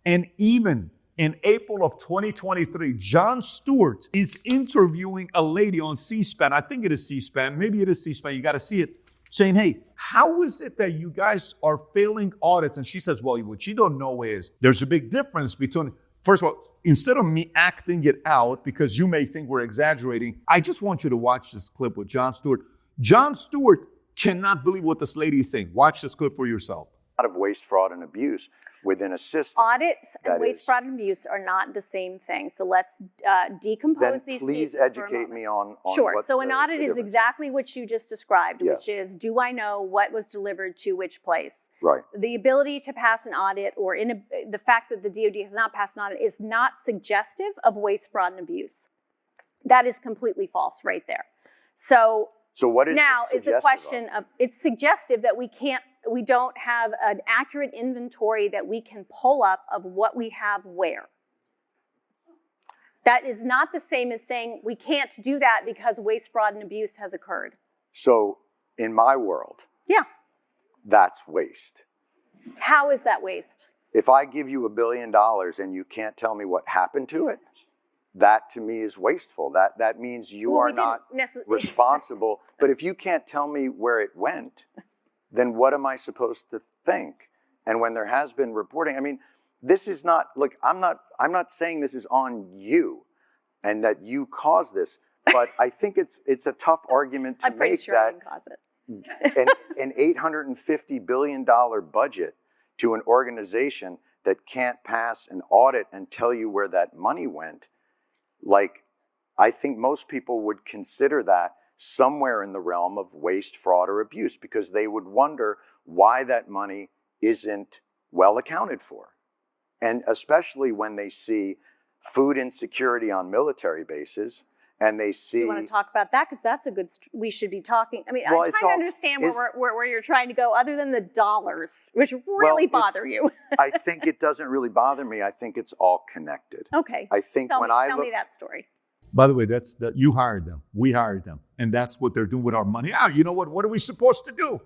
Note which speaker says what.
Speaker 1: And even in April of 2023, Jon Stewart is interviewing a lady on C-SPAN. I think it is C-SPAN. Maybe it is C-SPAN. You got to see it. Saying, hey, how is it that you guys are failing audits? And she says, well, what you don't know is there's a big difference between, first of all, instead of me acting it out because you may think we're exaggerating, I just want you to watch this clip with Jon Stewart. Jon Stewart cannot believe what this lady is saying. Watch this clip for yourself.
Speaker 2: A lot of waste, fraud, and abuse within a system.
Speaker 3: Audits and waste, fraud, and abuse are not the same thing. So let's decompose these pieces.
Speaker 2: Please educate me on
Speaker 3: Sure.
Speaker 2: what
Speaker 3: So an audit is exactly what you just described,
Speaker 2: Yes.
Speaker 3: which is, do I know what was delivered to which place?
Speaker 2: Right.
Speaker 3: The ability to pass an audit or the fact that the DoD has not passed an audit is not suggestive of waste, fraud, and abuse. That is completely false right there. So
Speaker 2: what is
Speaker 3: now is the question of, it's suggestive that we don't have an accurate inventory that we can pull up of what we have where. That is not the same as saying we can't do that because waste, fraud, and abuse has occurred.
Speaker 2: So in my world,
Speaker 3: yeah,
Speaker 2: that's waste.
Speaker 3: How is that waste?
Speaker 2: If I give you $1 billion and you can't tell me what happened to it, that to me is wasteful. That means you are not responsible. But if you can't tell me where it went, then what am I supposed to think? And when there has been reporting, I mean, this is not, look, I'm not saying this is on you and that you caused this, but I think it's a tough argument to
Speaker 3: I'm pretty
Speaker 2: make
Speaker 3: sure
Speaker 2: that
Speaker 3: I didn't cause it.
Speaker 2: an $850 billion budget to an organization that can't pass an audit and tell you where that money went, like, I think most people would consider that somewhere in the realm of waste, fraud, or abuse, because they would wonder why that money isn't well accounted for. And especially when they see food insecurity on military bases, and they see...
Speaker 3: You want to talk about that? Because that's a good... We should be talking... I mean, well, I'm trying to understand where you're trying to go, other than the dollars, which really bother you.
Speaker 2: I think it doesn't really bother me. I think it's all connected.
Speaker 3: Okay.
Speaker 2: I think
Speaker 3: tell me that story.
Speaker 1: By the way, you hired them. We hired them. And that's what they're doing with our money. You know what? What are we supposed to do?